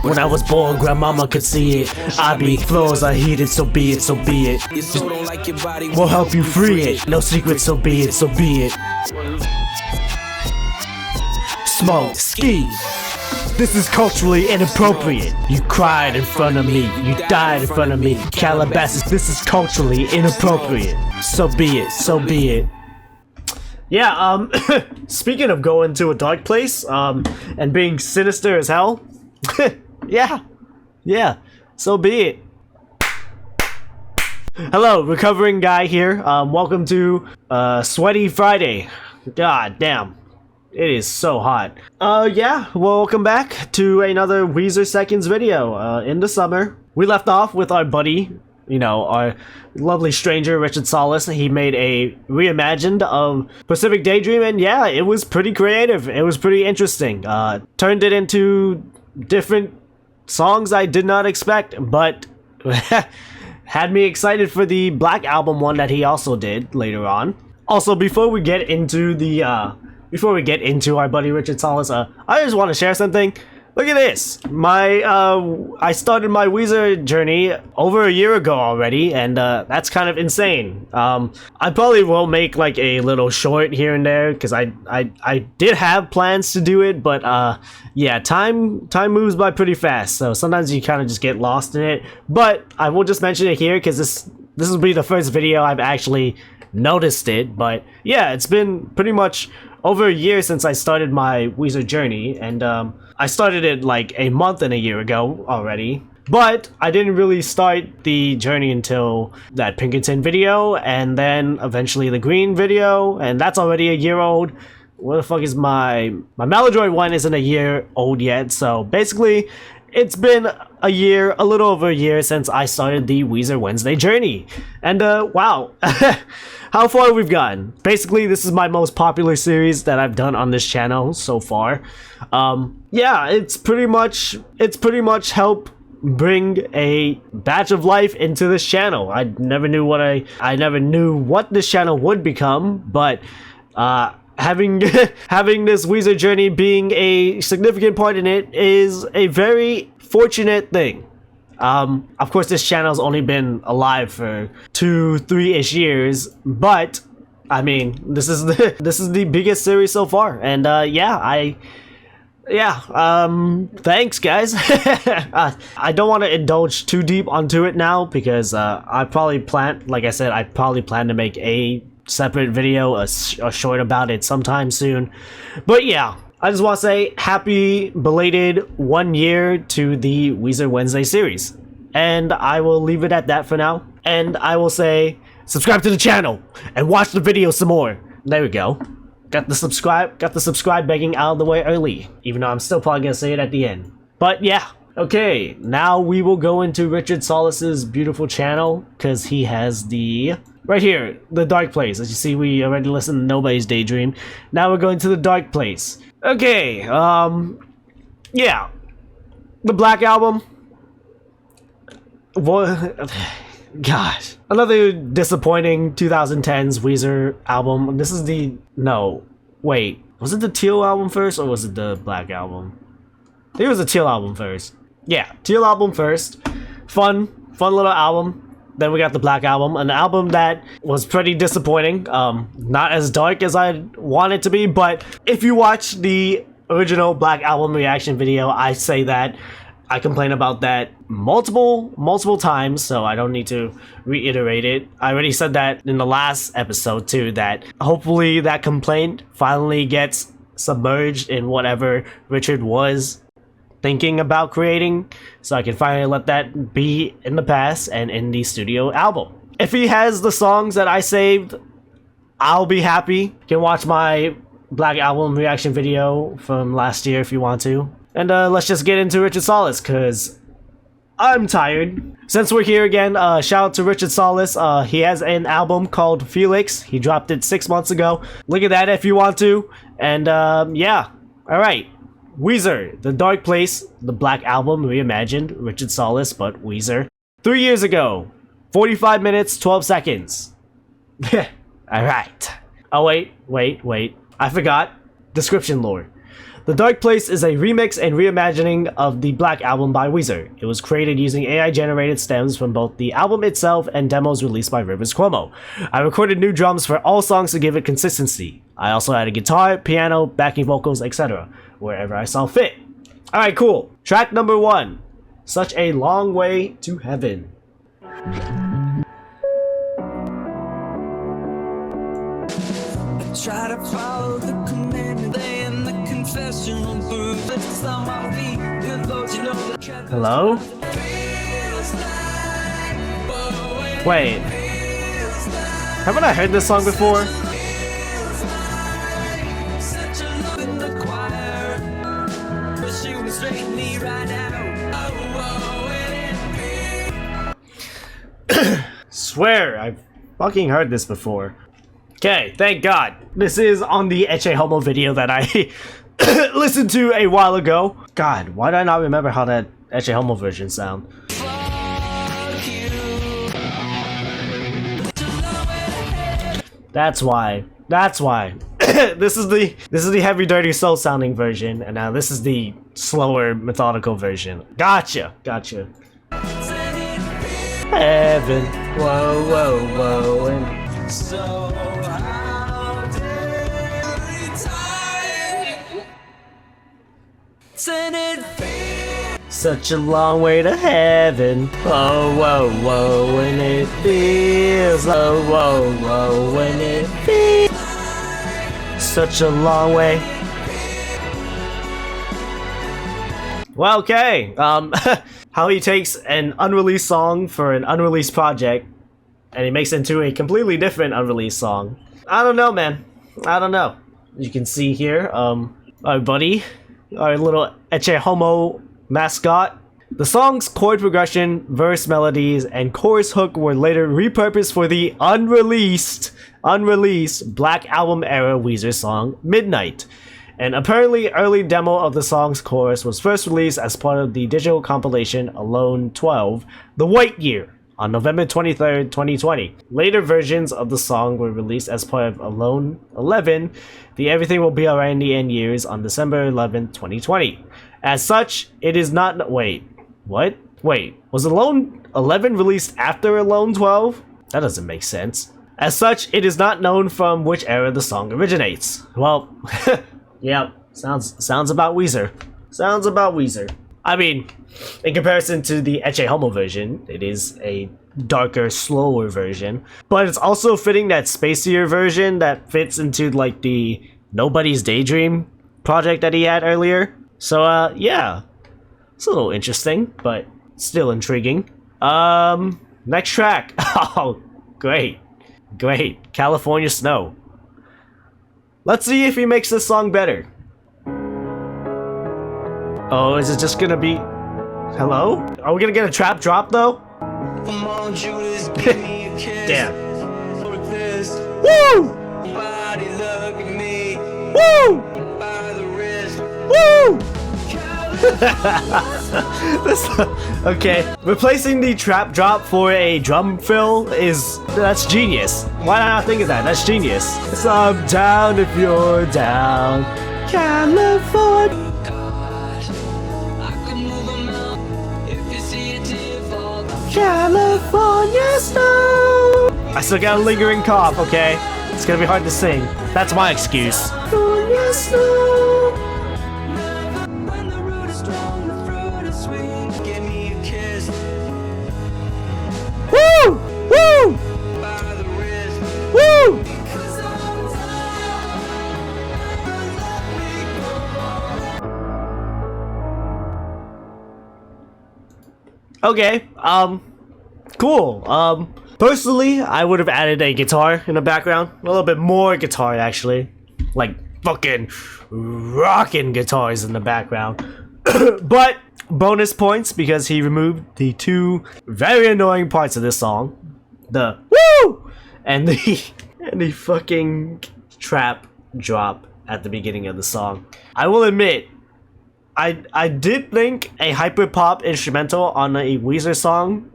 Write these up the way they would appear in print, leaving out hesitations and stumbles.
When I was born, grandmama could see it. I be floors are heated, so be it, so be it. We'll help you free it. No secret, so be it, so be it. Smoke, ski. This is culturally inappropriate. You cried in front of me, you died in front of me. Calabasas, this is culturally inappropriate. So be it, so be it. Yeah, speaking of going to a dark place, and being sinister as hell, yeah, so be it. Hello, recovering guy here. Welcome to, Sweaty Friday. God damn. It is so hot. Yeah, welcome back to another Weezer Seconds video, in the summer. We left off with our buddy, you know, our lovely stranger, Richard Sallis. He made a reimagined of Pacific Daydream, and yeah, it was pretty creative. It was pretty interesting. Turned it into different songs I did not expect, but had me excited for the Black Album one that he also did later on. Also, before we get into our buddy Richard Sallis, I just want to share something. Look at this. I started my Weezer journey over a year ago already, and that's kind of insane. I probably will make like a little short here and there because I did have plans to do it, but yeah, time moves by pretty fast, so sometimes you kind of just get lost in it. But I will just mention it here because this will be the first video I've actually noticed it. But yeah, it's been pretty much over a year since I started my Weezer journey, and I started it like a month and a year ago already. But I didn't really start the journey until that Pinkerton video, and then eventually the Green video, and that's already a year old. Where the fuck is my Maladroit one isn't a year old yet, so basically it's been a year, a little over a year since I started the Weezer Wednesday journey. And wow, how far we've gotten. Basically, this is my most popular series that I've done on this channel so far. Yeah, it's pretty much helped bring a batch of life into this channel. I never knew what this channel would become, but having this Weezer journey being a significant part in it is a very fortunate thing. Of course, this channel's only been alive for 2-3-ish years, but I mean, this is the biggest series so far, and thanks guys. I don't want to indulge too deep onto it now because I probably plan to make a separate video, a short about it sometime soon. But yeah, I just want to say happy belated 1 year to the Weezer Wednesday series, and I will leave it at that for now. And I will say subscribe to the channel and watch the video some more. There we go. Got the subscribe begging out of the way early, even though I'm still probably gonna say it at the end. But yeah, okay, now we will go into Richard Sallis's beautiful channel, because he has the right here, the Dark Place. As you see, we already listened to Nobody's Daydream. Now we're going to the Dark Place. Okay, yeah, the Black Album. What? Gosh, another disappointing 2010s Weezer album. This is the was it the Teal album first, or was it the Black Album? I think it was the Teal album first. Yeah, Teal album first. Fun little album. Then we got the Black Album, an album that was pretty disappointing. Not as dark as I want it to be, but if you watch the original Black Album reaction video, I say that I complain about that multiple times, so I don't need to reiterate it. I already said that in the last episode too, that hopefully that complaint finally gets submerged in whatever Richard was thinking about creating, so I can finally let that be in the past and in the studio album. If he has the songs that I saved, I'll be happy. You can watch my Black Album reaction video from last year if you want to. And let's just get into Richard Sallis, because I'm tired. Since we're here again, shout out to Richard Sallis. He has an album called Felix. He dropped it 6 months ago. Look at that if you want to. And yeah, alright. Weezer, The Dark Place, the Black Album reimagined, Richard Sallis, but Weezer. 3 years ago, 45 minutes, 12 seconds. Alright. Oh wait, I forgot. Description lore. The Dark Place is a remix and reimagining of the Black Album by Weezer. It was created using AI-generated stems from both the album itself and demos released by Riverscuomo. I recorded new drums for all songs to give it consistency. I also added guitar, piano, backing vocals, etc. wherever I saw fit. Alright, cool. Track number 1. Such a Long Way to Heaven. Try to follow the commandment and the confessional booth. Hello? Wait. Haven't I heard this song before? Swear, I've fucking heard this before. Okay, thank God. This is on the Eche Homo video that I listened to a while ago. God, why do I not remember how that Eche Homo version sound? That's why. That's why. This is the heavy, dirty soul sounding version, and now this is the slower, methodical version. Gotcha, gotcha. Heaven, whoa, whoa, whoa, and So how did time send it feel? such a long way to heaven. Whoa, whoa, whoa, when it feels. Whoa, whoa, whoa, when it feels. Such a long way. Well, okay. How he takes an unreleased song for an unreleased project and he makes it into a completely different unreleased song. I don't know, man. I don't know. You can see here, our buddy, our little Eche Homo mascot. The song's chord progression, verse melodies, and chorus hook were later repurposed for the unreleased Black Album era Weezer song, Midnight. An apparently early demo of the song's chorus was first released as part of the digital compilation Alone 12, The White Year, on November 23rd, 2020. Later versions of the song were released as part of Alone 11, The Everything Will Be Alright in the End years on December 11th, 2020. As such, it is not... Wait, what? Wait, was Alone 11 released after Alone 12? That doesn't make sense. As such, it is not known from which era the song originates. Well... Yeah, sounds about Weezer. Sounds about Weezer. I mean, in comparison to the Eche Homo version, it is a darker, slower version. But it's also fitting that spacier version that fits into like the Nobody's Daydream project that he had earlier. So yeah. It's a little interesting, but still intriguing. Next track. Oh, great. Great. California Snow. Let's see if he makes this song better. Oh, is it just gonna be... Hello? Are we gonna get a trap drop though? Come on, Judas, give me a kiss. Damn. Woo! Woo! Body look at me. Woo! By the wrist. Woo! This, okay, replacing the trap drop for a drum fill that's genius. Why did I not think of that? That's genius. So I'm down if you're down, California. I can move them out if you see a tear fall. California snow. I still got a lingering cough. Okay, it's gonna be hard to sing. That's my excuse. California snow. When the root is strong, the fruit is sweet. Give me a kiss. Woo! Woo! By the wrist. Woo! Okay, cool. Personally, I would have added a guitar in the background. A little bit more guitar, actually. Like, fucking rockin' guitars in the background. But, bonus points because he removed the two very annoying parts of this song. The woo! And the fucking trap drop at the beginning of the song. I will admit, I did think a hyper-pop instrumental on a Weezer song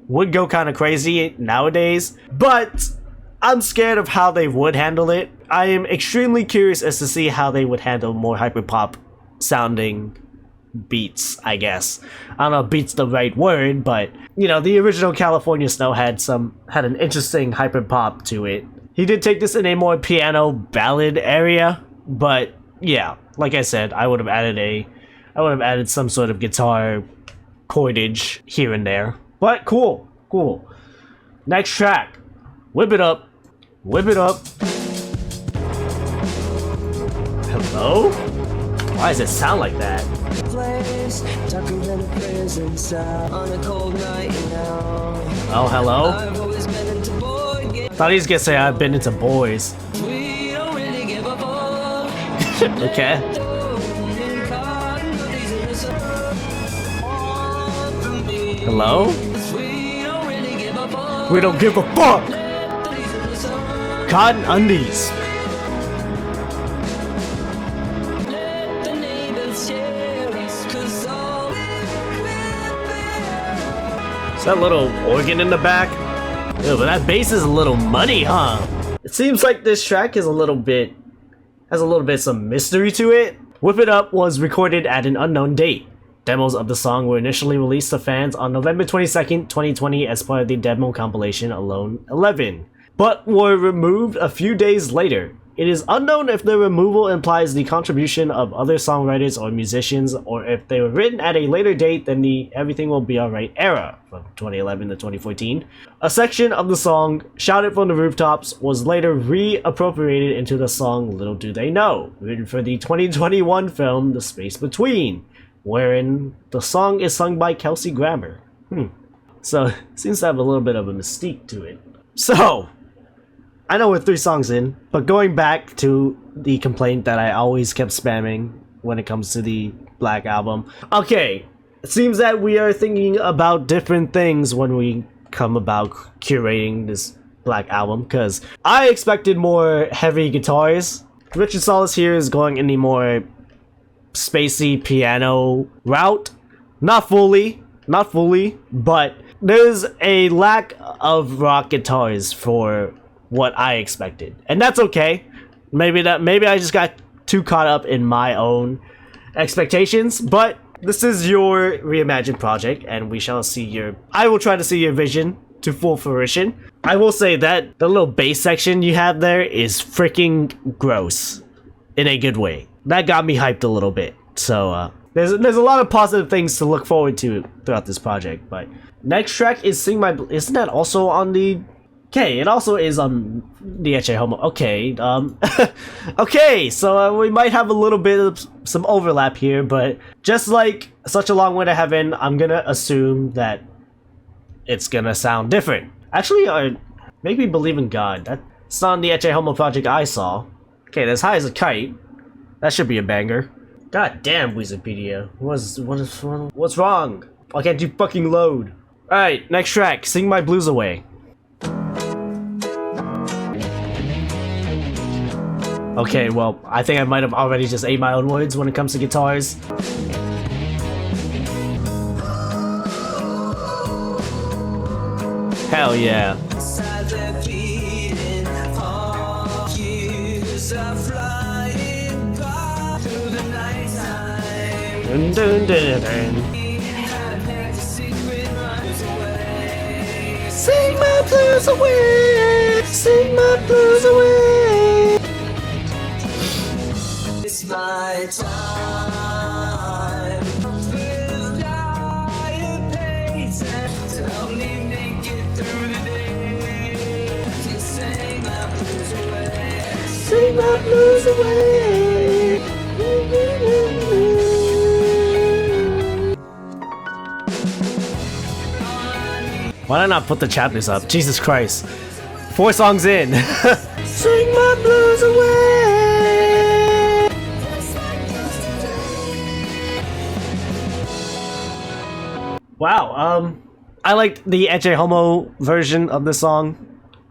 would go kind of crazy nowadays, but I'm scared of how they would handle it. I am extremely curious as to see how they would handle more hyper-pop sounding beats, I guess. I don't know if beats the right word, but you know, the original California Snow had an interesting hyper pop to it. He did take this in a more piano ballad area, but yeah, like I said, I would have added some sort of guitar chordage here and there. But cool. Next track. Whip it up. Hello? Why does it sound like that? Place, darker than a prison cell on a cold night now. Oh, hello? I've always been into boy games. Thought he was gonna say I've been into boys. We don't really give a fuck. Okay. Hello? We don't really give a fuck. We don't give a fuck! Cotton undies. Let the neighbors hear us, 'cause all Is that little organ in the back? Ew, but that bass is a little money, huh? It seems like this track is has a little bit some mystery to it. Whip It Up was recorded at an unknown date. Demos of the song were initially released to fans on November 22nd, 2020 as part of the demo compilation Alone 11, but were removed a few days later. It is unknown if the removal implies the contribution of other songwriters or musicians, or if they were written at a later date than the Everything Will Be Alright era, from 2011 to 2014. A section of the song, Shout It From the Rooftops, was later reappropriated into the song Little Do They Know, written for the 2021 film The Space Between, wherein the song is sung by Kelsey Grammer. So, it seems to have a little bit of a mystique to it. So, I know we're 3 songs in, but going back to the complaint that I always kept spamming when it comes to the Black Album. Okay, it seems that we are thinking about different things when we come about curating this Black Album, because I expected more heavy guitars. Richard Sallis here is going in the more spacey piano route. Not fully, but there's a lack of rock guitars for what I expected, and that's okay. Maybe I just got too caught up in my own expectations, but this is your reimagined project, and I will try to see your vision to full fruition. I will say that the little bass section you have there is freaking gross in a good way. That got me hyped a little bit. So there's a lot of positive things to look forward to throughout this project. But next track is Sing My Isn't that also on the? Okay, it also is on the Eche Homo. Okay, okay, so we might have a little bit of some overlap here, but just like Such a Long Way to Heaven, I'm gonna assume that it's gonna sound different. Actually, maybe Believe in God. That's not on the Eche Homo project I saw. Okay, that's High as a Kite. That should be a banger. God damn, Wikipedia. What's wrong? Why can't you fucking load? Alright, next track, Sing My Blues Away. Okay, well, I think I might have already just ate my own words when it comes to guitars. Hell yeah. Dun, dun, dun, dun. Sing my blues away, sing my blues away. It's my time. With dire pace to help me make it through the day. To sing my blues away. Sing my blues away. Why did I not put the chapters up? Jesus Christ. 4 songs in. Sing my blues away. Wow, I liked the Eche Homo version of the song.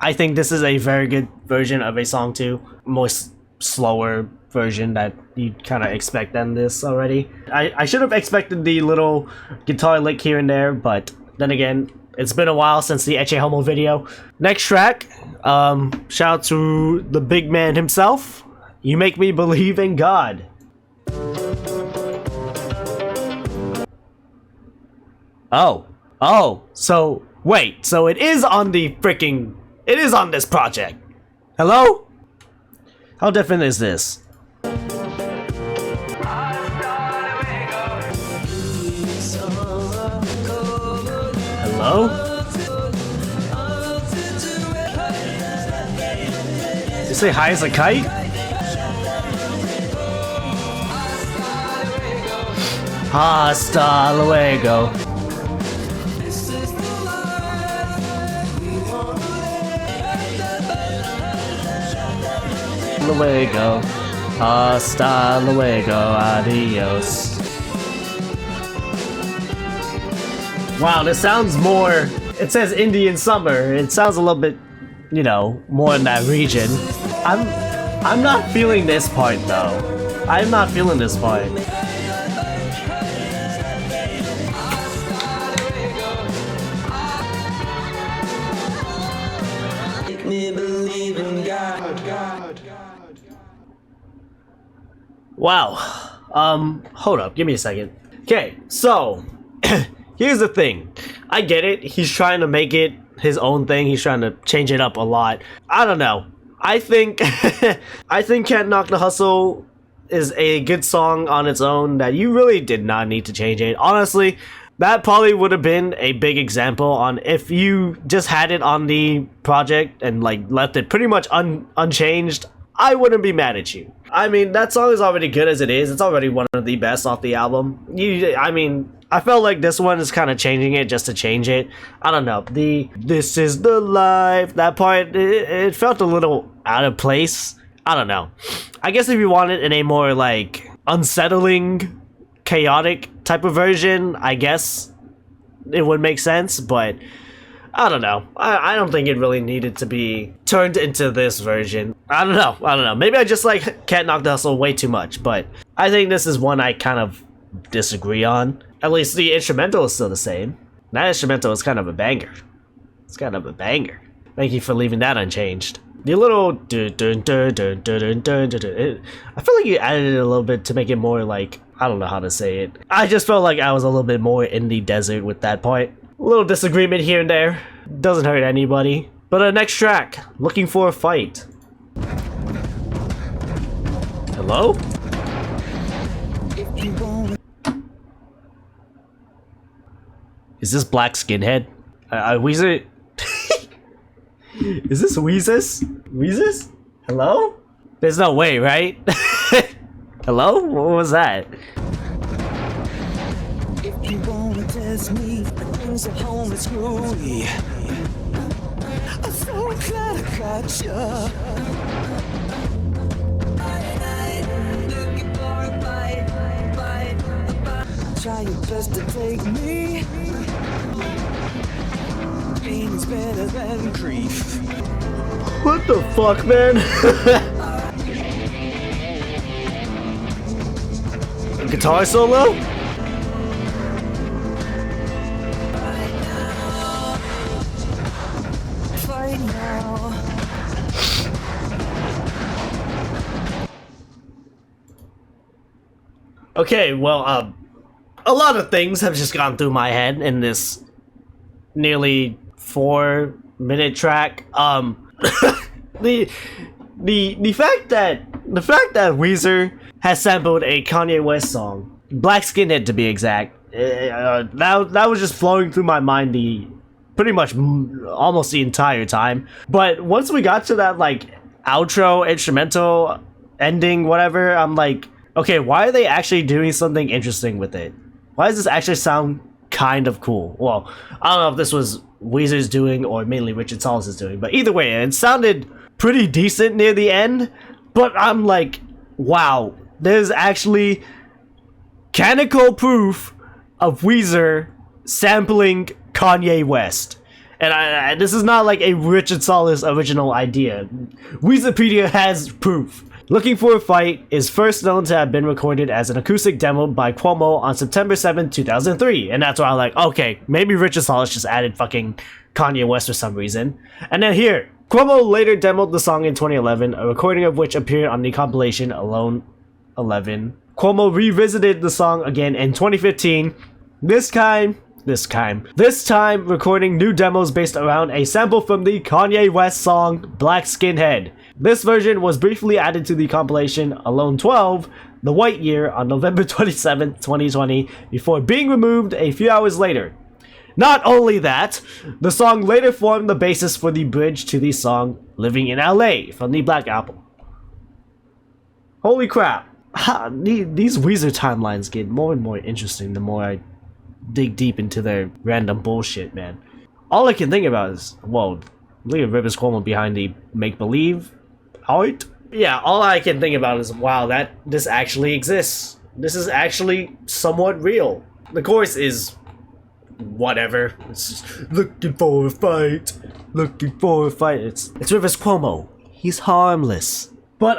I think this is a very good version of a song too. More slower version that you kind of expect than this already. I should have expected the little guitar lick here and there, but then again, it's been a while since the Eche Homo video. Next track, shout out to the big man himself. You Make Me Believe in God. Oh. Oh. So, wait. So it is on the freaking... It is on this project. Hello? How different is this? Hello? Did you say high as a kite? Hasta luego. Luego. Hasta luego. Adios. Wow, this sounds more... It says Indian summer. It sounds a little bit, you know, more in that region. I'm not feeling this part though. I'm not feeling this part. Make me believe in God. Wow. Hold up. Give me a second. Okay, so... Here's the thing. I get it. He's trying to make it his own thing. He's trying to change it up a lot. I don't know. I think... I think Can't Knock the Hustle is a good song on its own that you really did not need to change it. Honestly, that probably would have been a big example on if you just had it on the project and like left it pretty much unchanged. I wouldn't be mad at you. I mean, that song is already good as it is. It's already one of the best off the album. I mean, I felt like this one is kind of changing it just to change it. I don't know. This is the life, that part, it felt a little out of place. I don't know. I guess if you want it in a more like unsettling, chaotic type of version, I guess it would make sense, but I don't know. I don't think it really needed to be turned into this version. I don't know. Maybe I just like Can't Knock the Hustle way too much, but I think this is one I kind of disagree on. At least the instrumental is still the same. That instrumental is kind of a banger. It's kind of a banger. Thank you for leaving that unchanged. The little I feel like you added it a little bit to make it more like, I don't know how to say it. I just felt like I was a little bit more in the desert with that part. A little disagreement here and there. Doesn't hurt anybody. But next track, Looking for a Fight. Hello? Is this Black Skinhead? Weezer? Is this Weezus? Weezus? Hello? There's no way, right? Hello? What was that? If you wanna test me, things at home is screwy. I'm so glad I got ya. Looking for a fight. Try your best to take me. Pain is better than grief. What the fuck, man? A guitar solo? Fight now. Okay, well, a lot of things have just gone through my head in this nearly 4-minute track. The fact that Weezer has sampled a Kanye West song, Black Skinhead to be exact, that was just flowing through my mind pretty much almost the entire time. But once we got to that like outro instrumental ending whatever, I'm like, okay, why are they actually doing something interesting with it? Why does this actually sound kind of cool? Well, I don't know if this was Weezer's doing or mainly Richard Sallis is doing, but either way, it sounded pretty decent near the end. But I'm like, wow, there's actually canonical proof of Weezer sampling Kanye West. And this is not like a Richard Sallis original idea. Weezerpedia has proof. Looking for a Fight is first known to have been recorded as an acoustic demo by Cuomo on September 7, 2003. And that's why I'm like, okay, maybe Richard Sallis just added fucking Kanye West for some reason. And then here, Cuomo later demoed the song in 2011, a recording of which appeared on the compilation Alone 11. Cuomo revisited the song again in 2015, this time this time. This time, recording new demos based around a sample from the Kanye West song Black Skinhead. This version was briefly added to the compilation Alone 12, The White Year, on November 27, 2020, before being removed a few hours later. Not only that, the song later formed the basis for the bridge to the song Living in LA from the Black Album. Holy crap. These Weezer timelines get more and more interesting the more I dig deep into their random bullshit, man. All I can think about is, whoa, look at riverscuomo behind the make-believe art. Yeah, all I can think about is, wow, this actually exists. This is actually somewhat real. The chorus is whatever. It's just, looking for a fight, looking for a fight. It's riverscuomo. He's harmless. But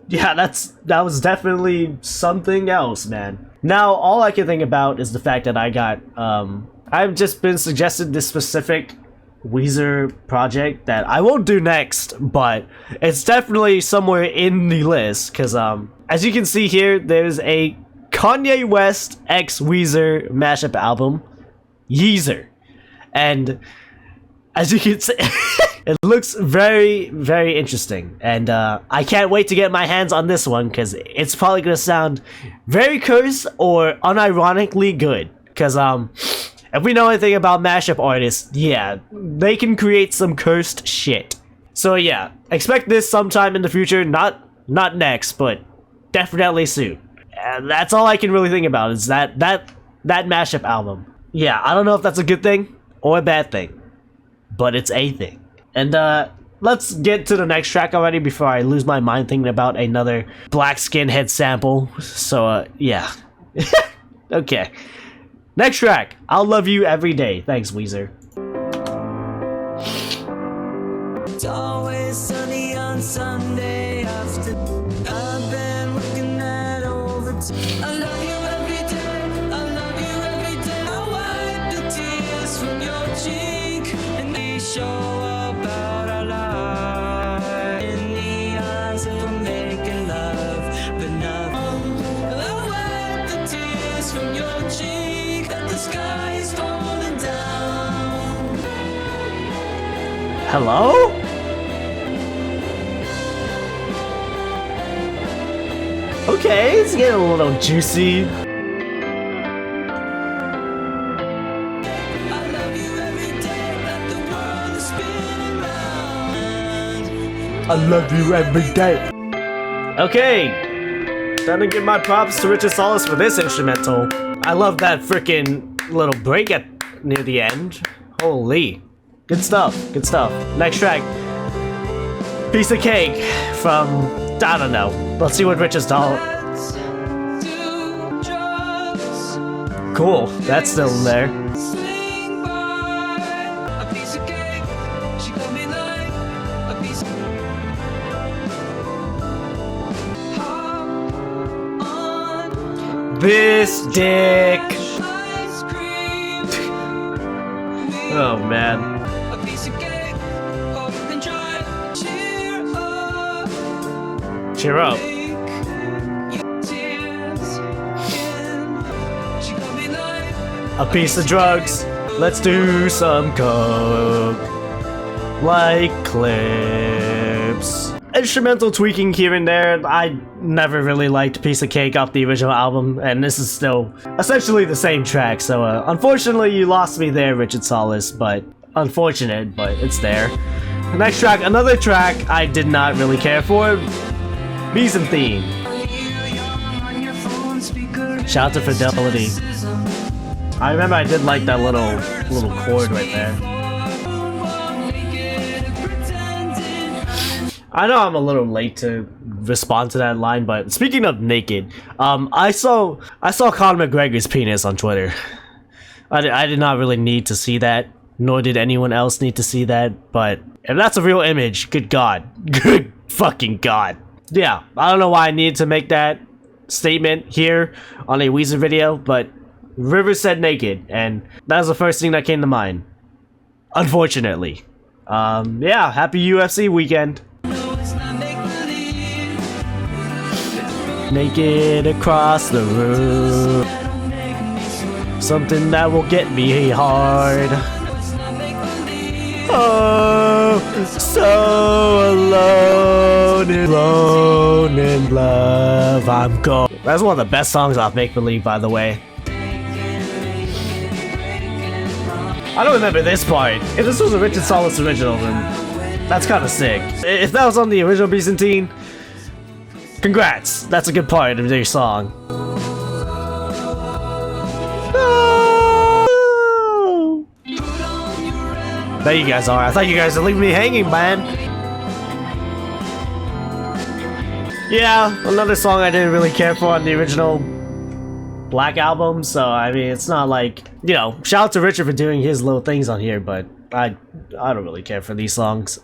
yeah, that was definitely something else, man. Now all I can think about is the fact that I've just been suggested this specific Weezer project that I won't do next, but it's definitely somewhere in the list because as you can see here, there's a Kanye West x Weezer mashup album, Yeezer, and as you can see, it looks very, very interesting, and I can't wait to get my hands on this one because it's probably gonna sound very cursed or unironically good. Because if we know anything about mashup artists, yeah, they can create some cursed shit. So yeah, expect this sometime in the future, not next, but definitely soon. And that's all I can really think about is that mashup album. Yeah, I don't know if that's a good thing or a bad thing, but it's a thing. And let's get to the next track already before I lose my mind thinking about another Black Skinhead sample. So yeah. Okay. Next track, I'll Love You Every Day. Thanks, Weezer. It's always sunny on Sunday after I've been looking at overtime. I love you every day, I love you every day. I wipe the tears from your cheek and we show about our life in the eyes of making love, but nothing. I wipe the tears from your cheek that the sky is falling down. Hello? Okay, it's getting a little juicy. I love you every day that the world is spinning round. I love you every day. Okay, time to give my props to Richard Sallis for this instrumental. I love that freaking little break near the end. Holy. Good stuff, good stuff. Next track. Piece of Cake from, I don't know. Let's see what Richard's done. Let's do drugs. Cool, that's still there. Swing by a piece of cake. She got me like a piece of hop on This dick. ice cream. Oh man. A piece of cake. Open dry. Cheer up. Cheer up. Make your tears in. She got me like A piece of drugs. Let's do some coke. Like clips. Instrumental tweaking here and there. I never really liked Piece of Cake off the original album, and this is still essentially the same track, so unfortunately you lost me there, Richard Sallis, but unfortunate, but it's there. The next track, another track I did not really care for, Byzantine. Shout out to Fidelity. I remember I did like that little chord right there. I know I'm a little late to respond to that line, but speaking of naked, I saw Conor McGregor's penis on Twitter. I did not really need to see that, nor did anyone else need to see that, but if that's a real image, good God. Good fucking God. Yeah, I don't know why I needed to make that statement here on a Weezer video, but River said naked, and that was the first thing that came to mind. Unfortunately. Yeah, happy UFC weekend. Naked across the room. something that will get me hard. Oh, so alone in love. I'm gone. That's one of the best songs off Make Believe, by the way. I don't remember this part. If this was a Richard Sallis original, then that's kind of sick. If that was on the original Byzantine, congrats. That's a good part of your song. There you guys are. I thought you guys were leaving me hanging, man. Yeah, another song I didn't really care for on the original Black album, so I mean, it's not like, you know, shout out to Richard for doing his little things on here, but I don't really care for these songs.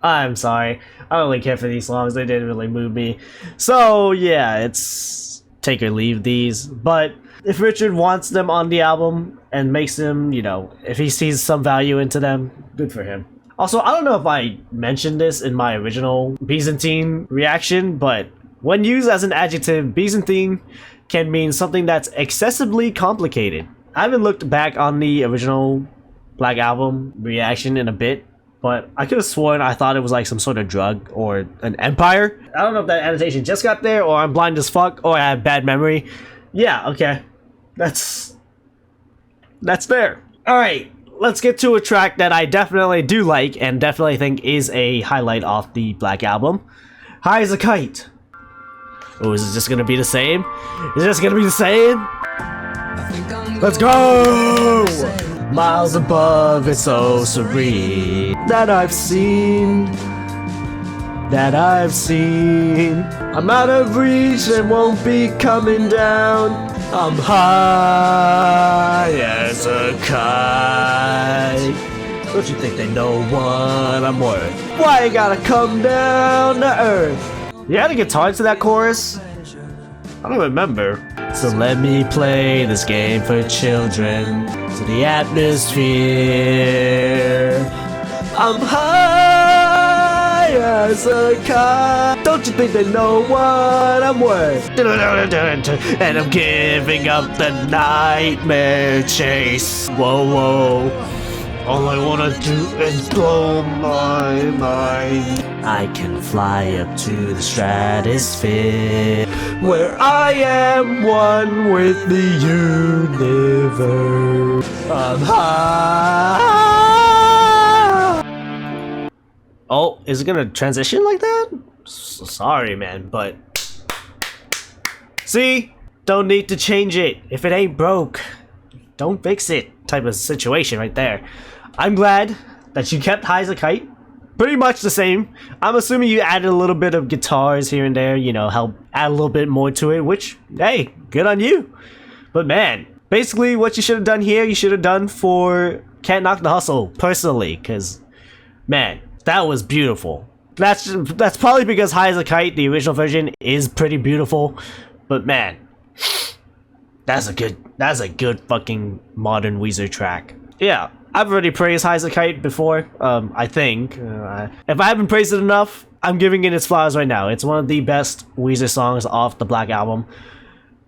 I'm sorry. I don't really care for these songs. They didn't really move me. So, yeah, it's take or leave these, but if Richard wants them on the album and makes them, you know, if he sees some value into them, good for him. Also, I don't know if I mentioned this in my original Byzantine reaction, but when used as an adjective, Byzantine can mean something that's excessively complicated. I haven't looked back on the original Black album reaction in a bit, but I could have sworn I thought it was like some sort of drug or an empire. I don't know if that annotation just got there, or I'm blind as fuck, or I have bad memory. Yeah, okay. That's there. Alright, let's get to a track that I definitely do like and definitely think is a highlight off the Black album. High as a Kite. Oh, is it just gonna be the same? Is it just gonna be the same? Let's go! Miles above, it's so serene. That I've seen. I'm out of reach and won't be coming down. I'm high as a kite. Don't you think they know what I'm worth? Why you gotta come down to earth? You had a guitar to that chorus? I don't remember. So let me play this game for children. To the atmosphere. I'm high as a kite. Don't you think they know what I'm worth? And I'm giving up the nightmare chase. Whoa, whoa. All I wanna do is blow my mind. I can fly up to the stratosphere, where I am one with the universe. I'm high. Oh, is it gonna transition like that? Sorry, man, but see, don't need to change it. If it ain't broke, don't fix it. Type of situation right there. I'm glad that you kept High as a Kite. Pretty much the same. I'm assuming you added a little bit of guitars here and there, you know, help add a little bit more to it, which, hey, good on you. But man, basically what you should have done here, you should have done for Can't Knock the Hustle, personally, because, man, that was beautiful. That's probably because High as a Kite, the original version, is pretty beautiful, but man, that's a good fucking modern Weezer track. Yeah, I've already praised High as a Kite before, I think. If I haven't praised it enough, I'm giving it its flowers right now. It's one of the best Weezer songs off the Black album.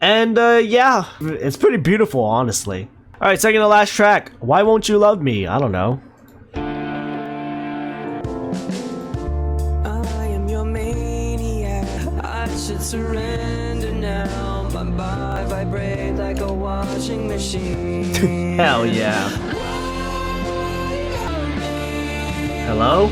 And yeah, it's pretty beautiful, honestly. Alright, second to last track, Why Won't You Love Me? I don't know. I am your maniac. I should surrender now. My body vibrate like a washing machine. Hell yeah. Hello?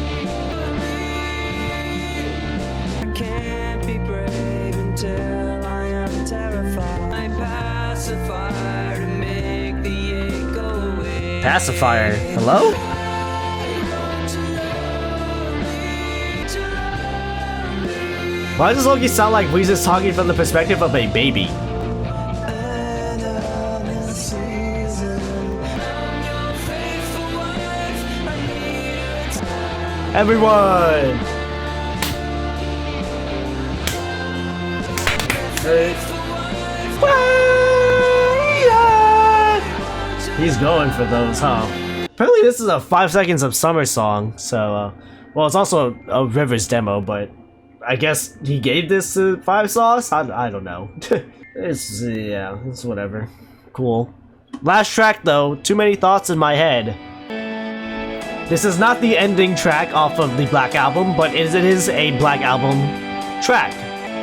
I can't be brave until I am terrified. I pacify to make the ache go away. Pacifier. Hello? Why does Loki sound like Weezer's talking from the perspective of a baby? Everyone! He's going for those, huh? Apparently this is a 5 seconds of summer song, so, well, it's also a Rivers demo, but I guess he gave this to 5 Sauce? I don't know. Yeah, it's whatever. Cool. Last track though, Too Many Thoughts in My Head. This is not the ending track off of the Black Album, but it is a Black Album track.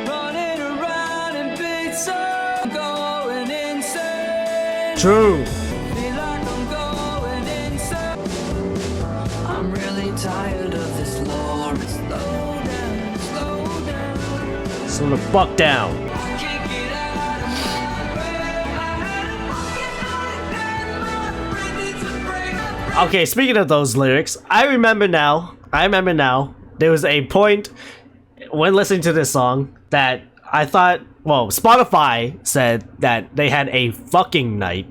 Running around in pizza, going insane. True. Feel like I'm going insane. I'm really tired of this lore. Slow down, slow down. So the fuck down. I can't get out of my way. I had a fucking nightmare. My brain needs a break. Okay, speaking of those lyrics, I remember now, there was a point when listening to this song that I thought, well, Spotify said that they had a fucking night,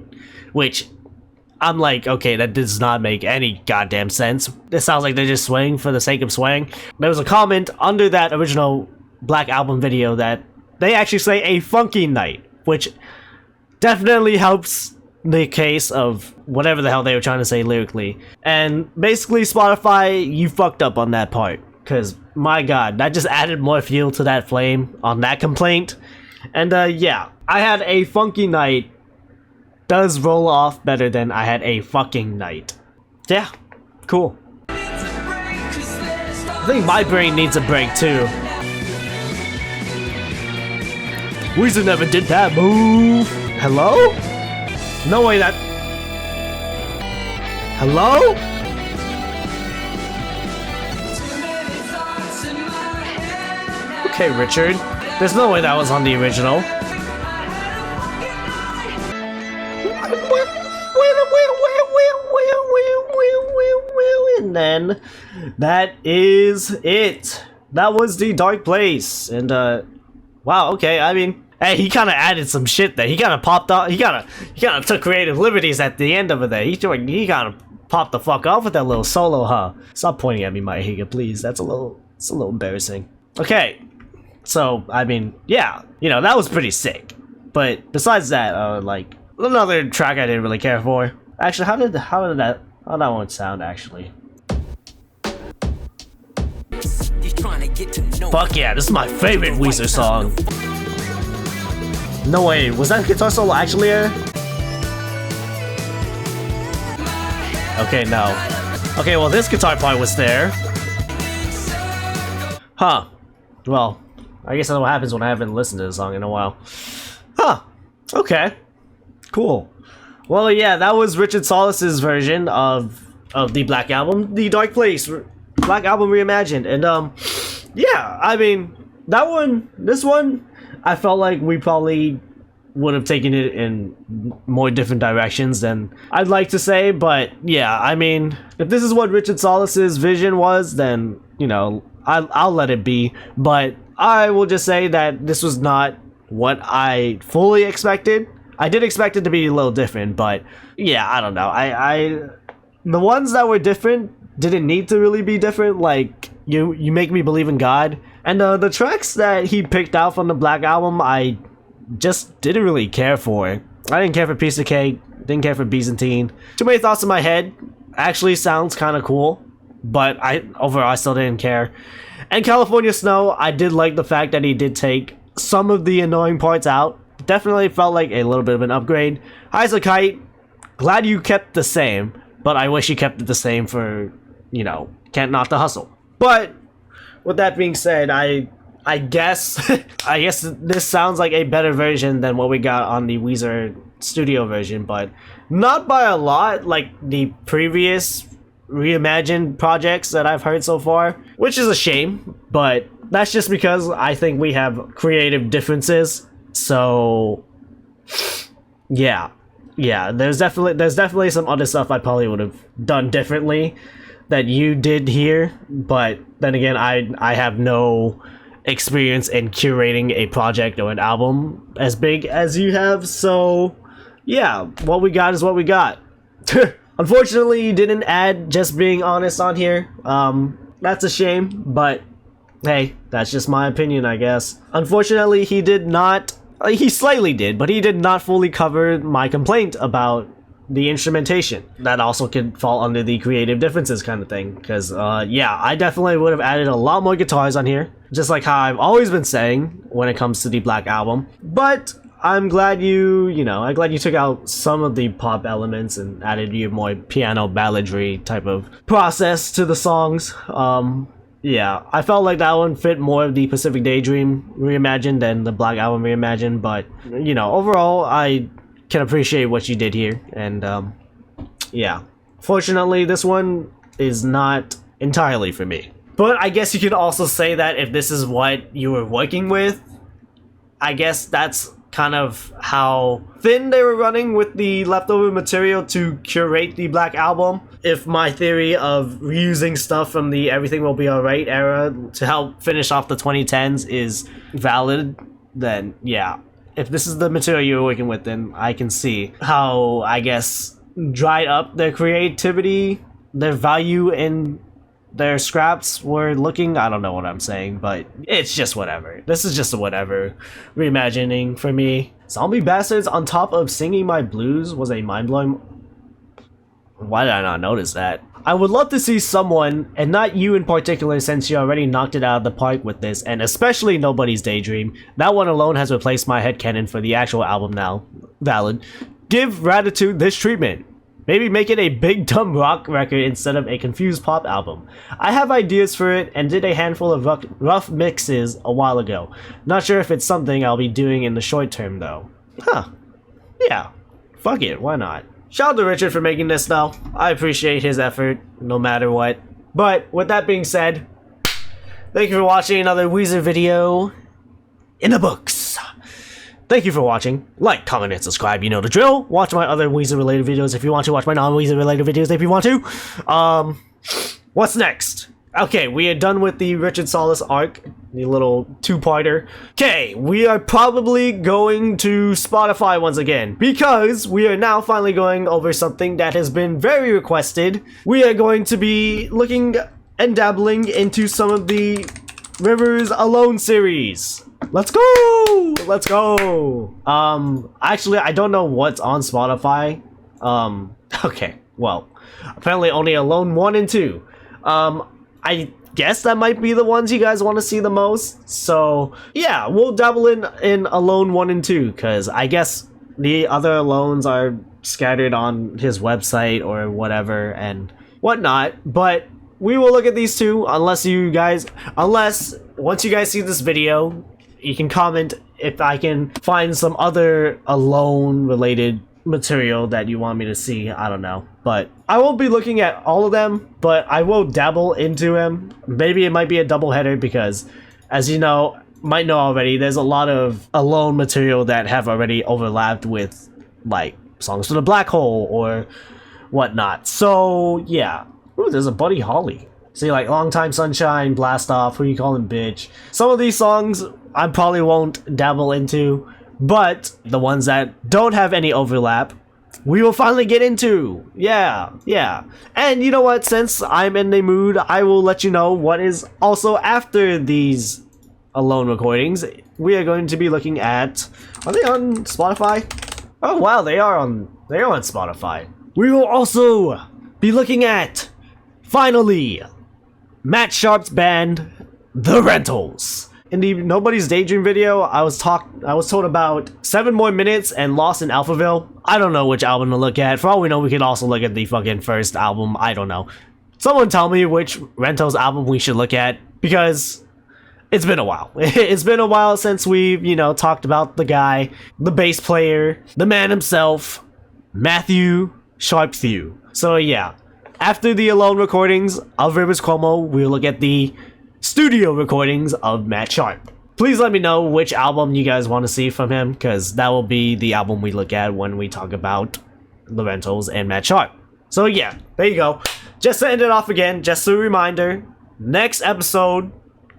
which I'm like, okay, that does not make any goddamn sense. It sounds like they're just swaying for the sake of swaying. There was a comment under that original Black Album video that they actually say a funky night, which definitely helps the case of whatever the hell they were trying to say lyrically. And basically, Spotify, you fucked up on that part, because my god, that just added more fuel to that flame on that complaint. And yeah, I had a funky night does roll off better than I had a fucking night. Yeah, cool. I think my brain needs a break too. Weezer never did that move. Hello? No way that... Hello? Okay, Richard. There's no way that was on the original. And then that is it. That was the Dark Place. And wow, okay, I mean, hey, he kind of added some shit there. He kind of popped off. He kind of took creative liberties at the end of it there. He kind of popped the fuck off with that little solo, huh? Stop pointing at me, my Higa, please. It's a little embarrassing. Okay, so I mean, yeah, you know, that was pretty sick. But besides that, like another track I didn't really care for. Actually, how did that one sound actually? Fuck yeah, this is my favorite Weezer song. No way, was that guitar solo actually there? Okay, no. Okay, well this guitar part was there. Huh. Well, I guess that's what happens when I haven't listened to the song in a while. Huh. Okay. Cool. Well, yeah, that was Richard Sallis's version of the Black Album, the Dark Place Black Album reimagined, and yeah, I mean this one, I felt like we probably would have taken it in more different directions than I'd like to say, but yeah, I mean, if this is what Richard Sallis's vision was, then you know, I'll let it be. But I will just say that this was not what I fully expected. I did expect it to be a little different, but yeah, I don't know. The ones that were different didn't need to really be different. Like you Make Me Believe in God, and the tracks that he picked out from the Black Album, I just didn't really care for. I didn't care for Piece of Cake, didn't care for Byzantine. Too Many Thoughts in My Head actually sounds kind of cool, but overall I still didn't care. And California Snow, I did like the fact that he did take some of the annoying parts out. Definitely felt like a little bit of an upgrade. High as a Kite, glad you kept the same, but I wish you kept it the same for, you know, Can't Knock the Hustle. But with that being said, I guess I guess this sounds like a better version than what we got on the Weezer studio version, but not by a lot, like the previous reimagined projects that I've heard so far, which is a shame, but that's just because I think we have creative differences. So yeah, there's definitely some other stuff I probably would have done differently that you did here, but then again, I have no experience in curating a project or an album as big as you have, so yeah, what we got is what we got. Unfortunately, you didn't add Just Being Honest on here. That's a shame, but hey, that's just my opinion, I guess. Unfortunately, he did not, he slightly did, but he did not fully cover my complaint about the instrumentation. That also could fall under the creative differences kind of thing, because yeah, I definitely would have added a lot more guitars on here, just like how I've always been saying when it comes to the Black Album. But I'm glad I'm glad you took out some of the pop elements and added your more piano balladry type of process to the songs. Yeah, I felt like that one fit more of the Pacific Daydream reimagined than the Black Album reimagined, but, overall, I can appreciate what you did here, and, yeah. Fortunately, this one is not entirely for me. But I guess you could also say that if this is what you were working with, I guess that's kind of how thin they were running with the leftover material to curate the Black Album. If my theory of reusing stuff from the Everything Will Be Alright era to help finish off the 2010s is valid, then yeah. If this is the material you're working with, then I can see how, I guess, dried up their creativity, their value in their scraps were looking. I don't know what I'm saying, but it's just whatever. This is just a whatever reimagining for me. Zombie Bastards on top of Singing My Blues was a mind-blowing... Why did I not notice that? I would love to see someone, and not you in particular since you already knocked it out of the park with this, and especially Nobody's Daydream. That one alone has replaced my headcanon for the actual album now. Valid. Give Raditude this treatment. Maybe make it a big dumb rock record instead of a confused pop album. I have ideas for it and did a handful of rough mixes a while ago. Not sure if it's something I'll be doing in the short term though. Huh. Yeah. Fuck it, why not? Shout out to Richard for making this though. I appreciate his effort, no matter what. But with that being said, thank you for watching another Weezer video in the books. Thank you for watching. Like, comment, and subscribe. You know the drill. Watch my other Weezer-related videos if you want to. Watch my non-Weezer-related videos if you want to. What's next? Okay, we are done with the Richard Sallis arc, the little two-parter. Okay, we are probably going to Spotify once again, because we are now finally going over something that has been very requested. We are going to be looking and dabbling into some of the Rivers Alone series. Let's go! Let's go! Actually, I don't know what's on Spotify. Okay, well, apparently only Alone 1 and 2. I guess that might be the ones you guys want to see the most. So, yeah, we'll dabble in Alone 1 and 2, because I guess the other Alones are scattered on his website or whatever and whatnot, but we will look at these two unless once you guys see this video, you can comment if I can find some other Alone related material that you want me to see. I don't know, but I won't be looking at all of them, but I will dabble into them. Maybe it might be a double header because, as you might know already, there's a lot of Alone material that have already overlapped with like Songs to the Black Hole or whatnot. So yeah. Ooh, there's a Buddy Holly. See, like Long Time Sunshine, Blast Off, Who You Callin' Bitch. Some of these songs I probably won't dabble into, but the ones that don't have any overlap, we will finally get into. Yeah. And you know what? Since I'm in the mood, I will let you know what is also after these Alone recordings. We are going to be looking at... Are they on Spotify? Oh wow, they are on Spotify. We will also be looking at, finally, Matt Sharp's band, The Rentals. In the Nobody's Daydream video, I was told about 7 More Minutes and Lost in Alphaville. I don't know which album to look at. For all we know, we could also look at the fucking first album. I don't know. Someone tell me which Rentals album we should look at, because it's been a while. It's been a while since we've, talked about the guy, the bass player, the man himself, Matthew Sharpthew. So yeah, after the Alone recordings of riverscuomo, we'll look at the studio recordings of Matt Sharp. Please let me know which album you guys want to see from him, because that will be the album we look at when we talk about The Rentals and Matt Sharp. So yeah, there you go. Just to end it off again, just a reminder, next episode,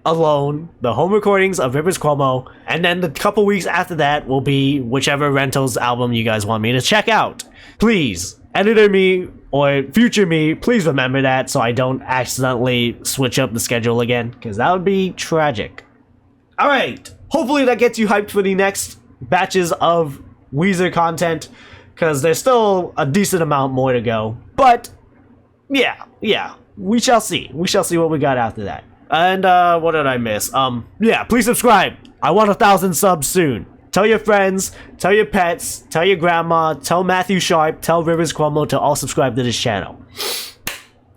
Alone, the home recordings of riverscuomo, and then the couple weeks after that will be whichever Rentals album you guys want me to check out. Please, editor me or future me, please remember that so I don't accidentally switch up the schedule again, because that would be tragic. Alright, hopefully that gets you hyped for the next batches of Weezer content, because there's still a decent amount more to go. But, yeah, we shall see. We shall see what we got after that. And, what did I miss? Yeah, please subscribe. I want 1,000 subs soon. tell your friends, tell your pets, tell your grandma, tell Matthew Sharp, tell Riverscuomo to all subscribe to this channel.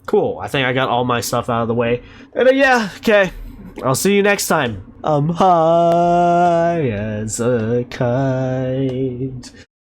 Cool, I think I got all my stuff out of the way. And yeah, okay. I'll see you next time. I'm high as a kite.